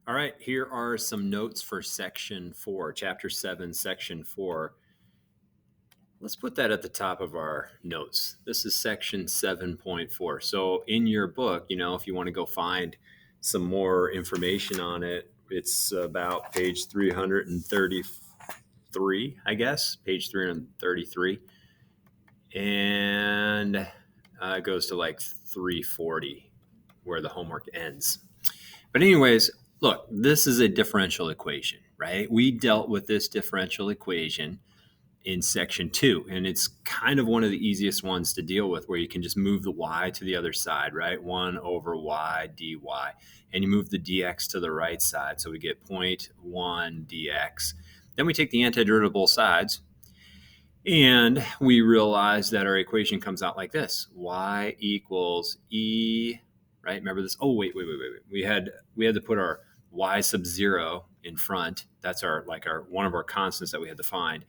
All right, here are some notes for section 4, chapter 7, section 4. Let's put that at the top of our notes. This is section 7.4. So in your book, if you want to go find some more information on it, it's about page 333, I guess, page 333. And it goes to like 340 where the homework ends. But anyways, look, this is a differential equation, right? We dealt with this differential equation in section 2, and it's kind of one of the easiest ones to deal with, where you can just move the y to the other side, right? 1 over y dy, and you move the dx to the right side, so we get 0.1 dx. Then we take the antiderivative of both sides, and we realize that our equation comes out like this: y equals e, right? Remember this? Oh, wait. We had to put our y sub 0 in front. That's our one of our constants that we had to find.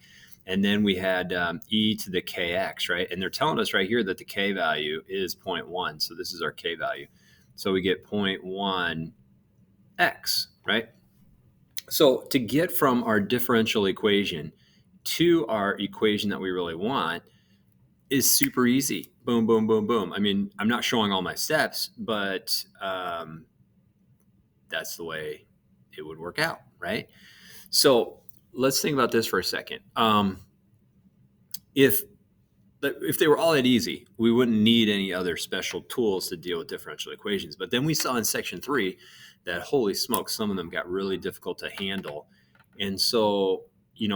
And then we had e to the kx, right? And they're telling us right here that the k value is 0.1. So this is our k value. So we get 0.1 x, right? So to get from our differential equation to our equation that we really want is super easy. Boom, boom, boom, boom. I mean, I'm not showing all my steps, but that's the way it would work out, right? So let's think about this for a second. If they were all that easy, we wouldn't need any other special tools to deal with differential equations. But then we saw in section 3 that, holy smokes, some of them got really difficult to handle. And so,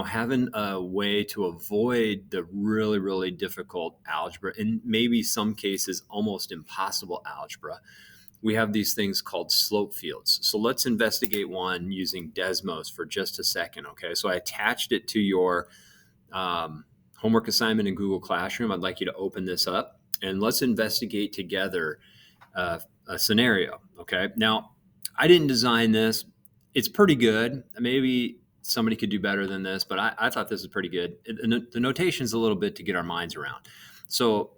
having a way to avoid the really, really difficult algebra, and maybe some cases almost impossible algebra, we have these things called slope fields. So let's investigate one using Desmos for just a second, okay? So I attached it to your homework assignment in Google Classroom. I'd like you to open this up and let's investigate together a scenario, okay? Now, I didn't design this. It's pretty good. Maybe somebody could do better than this, but I thought this is pretty good. The notation is a little bit to get our minds around. So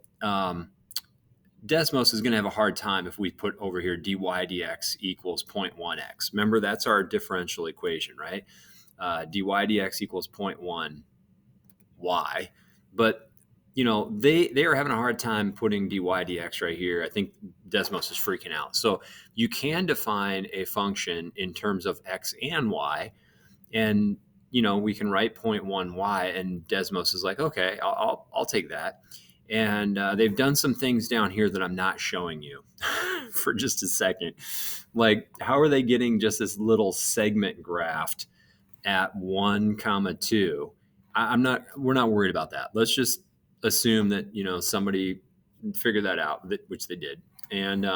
Desmos is going to have a hard time if we put over here dy dx equals 0.1x. Remember, that's our differential equation, right? Dy dx equals 0.1 y. But, they are having a hard time putting dy dx right here. I think Desmos is freaking out. So you can define a function in terms of x and y, and we can write 0.1 y, and Desmos is like, okay, I'll take that. And they've done some things down here that I'm not showing you for just a second. Like, how are they getting just this little segment graphed at 1, 2? We're not worried about that. Let's just assume that, somebody figured that out, which they did. And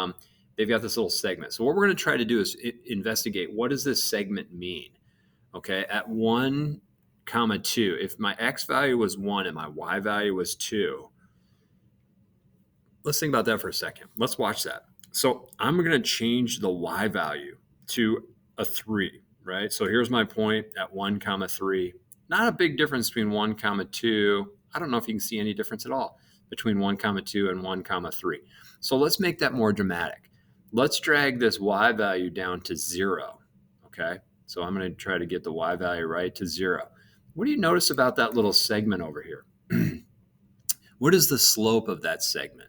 they've got this little segment. So what we're going to try to do is investigate, what does this segment mean? Okay, at 1, 2, if my x value was 1 and my y value was 2, let's think about that for a second. Let's watch that. So I'm going to change the y value to a 3, right? So here's my point at 1, 3. Not a big difference between 1, 2. I don't know if you can see any difference at all between 1, 2 and 1, 3. So let's make that more dramatic. Let's drag this y value down to 0, okay? So I'm going to try to get the y value right to 0. What do you notice about that little segment over here? What is the slope of that segment?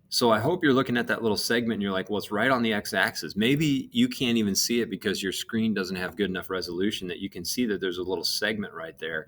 So I hope you're looking at that little segment and you're like, well, it's right on the x-axis. Maybe you can't even see it because your screen doesn't have good enough resolution that you can see that there's a little segment right there.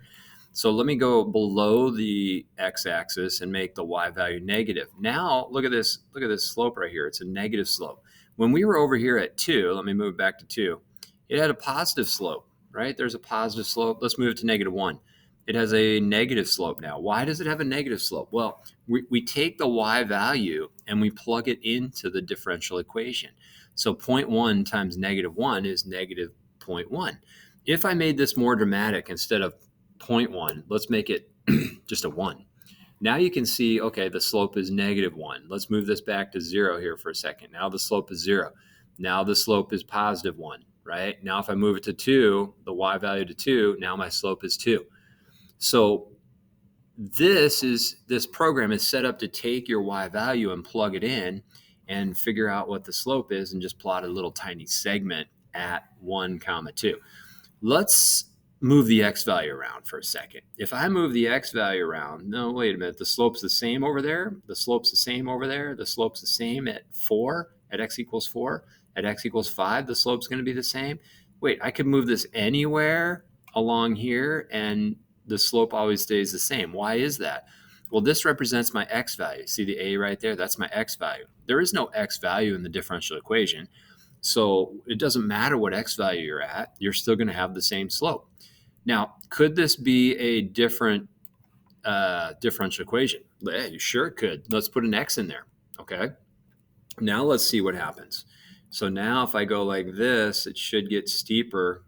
So let me go below the x-axis and make the y value negative. Now, look at this slope right here. It's a negative slope. When we were over here at 2, let me move back to 2, it had a positive slope, right? There's a positive slope. Let's move it to negative 1. It has a negative slope now. Why does it have a negative slope? Well, we take the y value and we plug it into the differential equation. So 0.1 times negative 1 is negative 0.1. If I made this more dramatic, instead of 0.1, let's make it just a 1. Now you can see, okay, the slope is negative 1. Let's move this back to 0 here for a second. Now the slope is 0. Now the slope is positive 1, right? Now if I move it to 2, the y value to 2, now my slope is 2. So this program is set up to take your y value and plug it in and figure out what the slope is and just plot a little tiny segment at 1 comma 2. Let's move the x value around for a second. If I move the x value around, no, wait a minute, the slope's the same over there, the slope's the same over there, the slope's the same at 4, at x equals 4, at x equals 5, the slope's going to be the same. Wait, I could move this anywhere along here and the slope always stays the same. Why is that? Well, this represents my x value. See the a right there? That's my x value. There is no x value in the differential equation. So it doesn't matter what x value you're at, you're still going to have the same slope. Now, could this be a different differential equation? Yeah, you sure could. Let's put an x in there. Okay. Now let's see what happens. So now if I go like this, it should get steeper.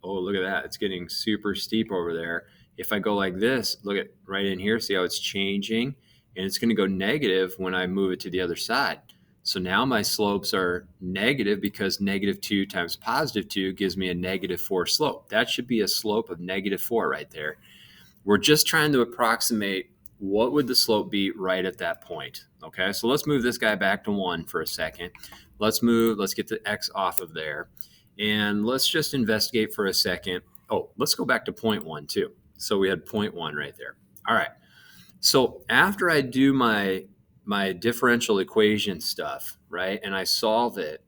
Oh, look at that. It's getting super steep over there. If I go like this, look at right in here, see how it's changing? And it's going to go negative when I move it to the other side. So now my slopes are negative because -2 times +2 gives me a -4 slope. That should be a slope of -4 right there. We're just trying to approximate what would the slope be right at that point. Okay, so let's move this guy back to 1 for a second. Let's get the x off of there. And let's just investigate for a second. Oh, let's go back to 0.1 too. So we had 0.1 right there. All right. So after I do my differential equation stuff, right, and I solve it,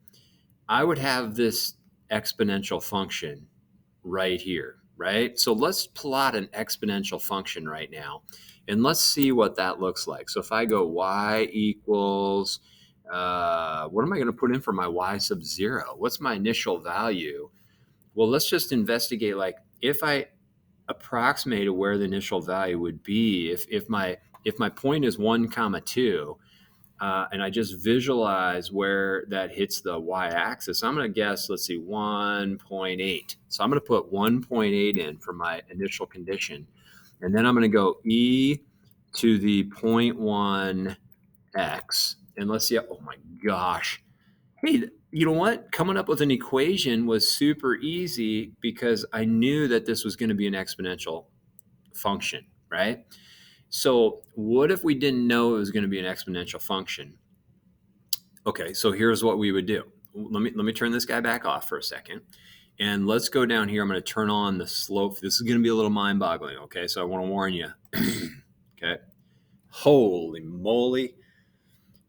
I would have this exponential function right here, right? So let's plot an exponential function right now, and let's see what that looks like. So if I go y equals, what am I going to put in for my y sub 0? What's my initial value? Well, let's just investigate, like, if I approximated where the initial value would be, if my point is 1 comma 2, and I just visualize where that hits the y-axis, I'm going to guess, let's see, 1.8. So I'm going to put 1.8 in for my initial condition. And then I'm going to go e to the 0.1 x. And let's see, oh my gosh. Hey, you know what? Coming up with an equation was super easy because I knew that this was going to be an exponential function, right? So what if we didn't know it was going to be an exponential function? Okay, so here's what we would do. Let me turn this guy back off for a second. And let's go down here. I'm going to turn on the slope. This is going to be a little mind-boggling, okay? So I want to warn you. Okay. Holy moly.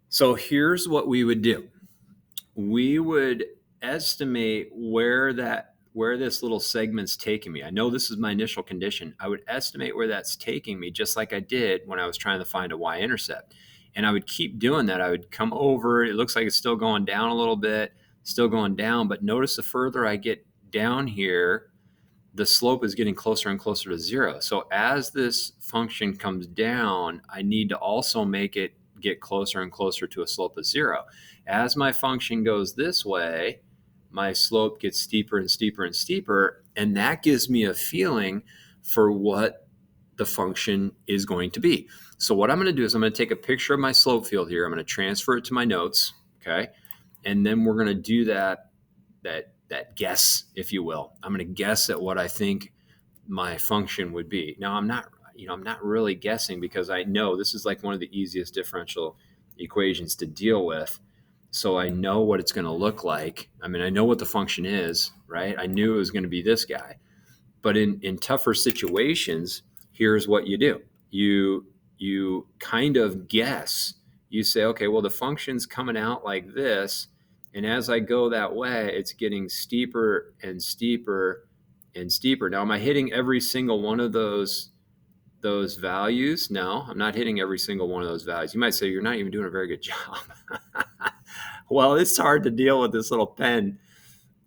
So here's what we would do. We would estimate where this little segment's taking me. I know this is my initial condition. I would estimate where that's taking me, just like I did when I was trying to find a y-intercept. And I would keep doing that. I would come over. It looks like it's still going down a little bit, still going down. But notice the further I get down here, the slope is getting closer and closer to 0. So as this function comes down, I need to also make it get closer and closer to a slope of 0. As my function goes this way, my slope gets steeper and steeper and steeper, and that gives me a feeling for what the function is going to be. So what I'm going to do is I'm going to take a picture of my slope field here. I'm going to transfer it to my notes, okay? And then we're going to do that guess, if you will. I'm going to guess at what I think my function would be. Now, I'm not really guessing because I know this is like one of the easiest differential equations to deal with. So I know what it's going to look like. I mean, I know what the function is, right? I knew it was going to be this guy. But in tougher situations, here's what you do. You kind of guess. You say, okay, well, the function's coming out like this. And as I go that way, it's getting steeper and steeper and steeper. Now, am I hitting every single one of those values? No, I'm not hitting every single one of those values. You might say, you're not even doing a very good job. Well, it's hard to deal with this little pen,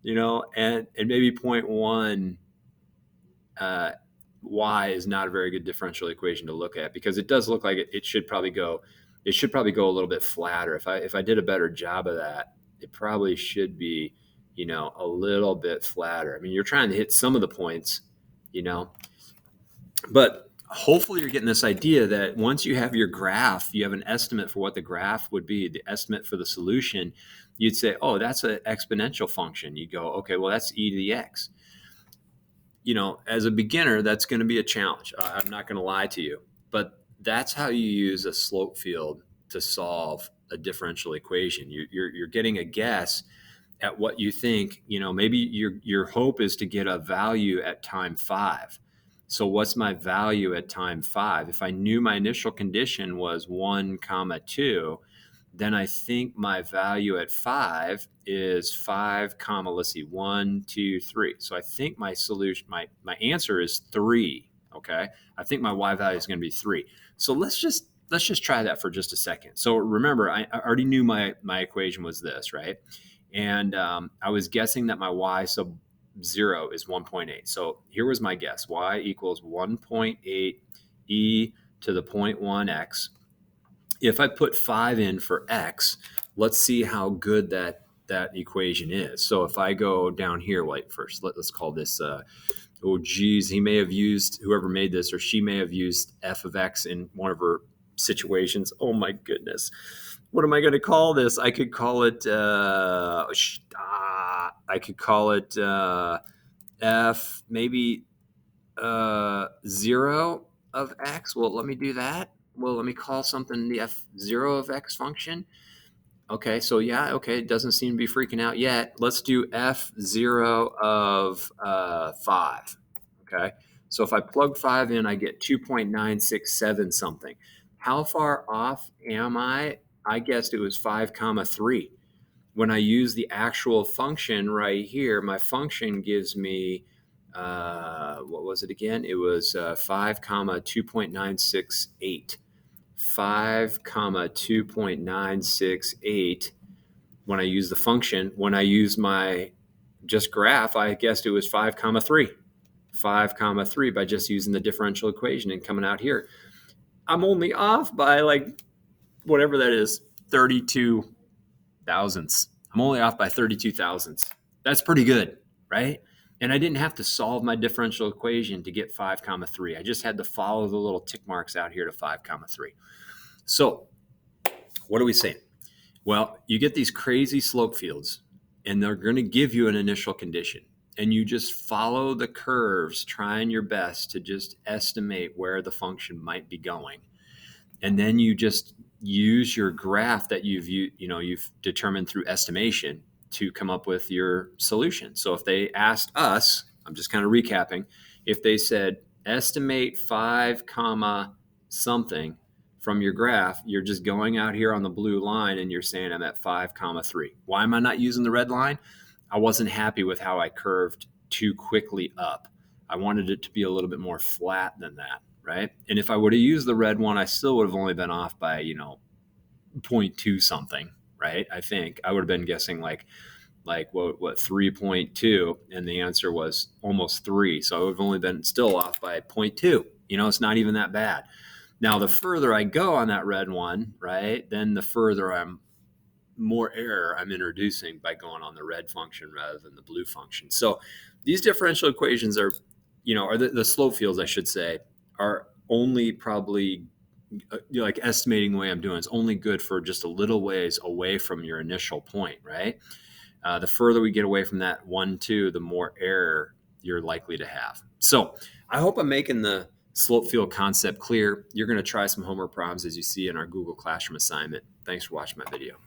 and maybe 0.1 y is not a very good differential equation to look at because it does look like it should probably go a little bit flatter. If I did a better job of that, it probably should be, a little bit flatter. I mean, you're trying to hit some of the points, but hopefully you're getting this idea that once you have your graph, you have an estimate for what the graph would be, the estimate for the solution. You'd say, oh, that's an exponential function. You go, okay, well, that's e to the x. As a beginner, that's going to be a challenge. I'm not going to lie to you, but that's how you use a slope field to solve a differential equation. You're getting a guess, at what you think, maybe your hope is to get a value at time 5. So what's my value at time 5? If I knew my initial condition was 1 comma 2, then I think my value at 5 is 5 comma, let's see, 1 2 3. So I think my solution, my answer is 3. Okay, I think my y value is going to be 3. So let's just try that for just a second. So remember, I already knew my equation was this, right? And I was guessing that my y sub 0 is 1.8. So here was my guess: y equals 1.8 e to the 0.1 x. If I put 5 in for x, let's see how good that equation is. So if I go down here, like first, let's call this, oh geez, he may have used, whoever made this, or she may have used f of x in one of her situations. Oh my goodness. What am I going to call this? I could call it, f, maybe 0 of x. Well, let me do that. Well, let me call something the f0 of x function. Okay, so yeah, okay, it doesn't seem to be freaking out yet. Let's do f0 of 5. Okay, so if I plug 5 in, I get 2.967 something. How far off am I? I guessed it was 5 comma 3. When I use the actual function right here, my function gives me, what was it again? It was 5 comma 2.968. 5 comma 2.968 when I use the function. When I use my just graph, I guessed it was 5 comma 3. 5 comma 3 by just using the differential equation and coming out here. I'm only off by like whatever that is, 32 thousandths. I'm only off by 32 thousandths. That's pretty good, right? And I didn't have to solve my differential equation to get 5 comma 3. I just had to follow the little tick marks out here to 5 comma 3. So what are we saying? Well, you get these crazy slope fields, and they're going to give you an initial condition. And you just follow the curves, trying your best to just estimate where the function might be going. And then you just use your graph that you've determined through estimation to come up with your solution. So if they asked us, I'm just kind of recapping, if they said estimate 5 comma something from your graph, you're just going out here on the blue line and you're saying I'm at 5 comma 3. Why am I not using the red line? I wasn't happy with how I curved too quickly up. I wanted it to be a little bit more flat than that, right? And if I would have used the red one, I still would have only been off by, 0.2 something, right? I think I would have been guessing like what 3.2, and the answer was almost 3. So I would have only been still off by 0.2. It's not even that bad. Now, the further I go on that red one, right, then the further more error I'm introducing by going on the red function rather than the blue function. So these differential equations are, or the slope fields, I should say, are only probably, like estimating the way I'm doing is only good for just a little ways away from your initial point, right? The further we get away from that 1, 2, the more error you're likely to have. So I hope I'm making the slope field concept clear. You're going to try some homework problems as you see in our Google Classroom assignment. Thanks for watching my video.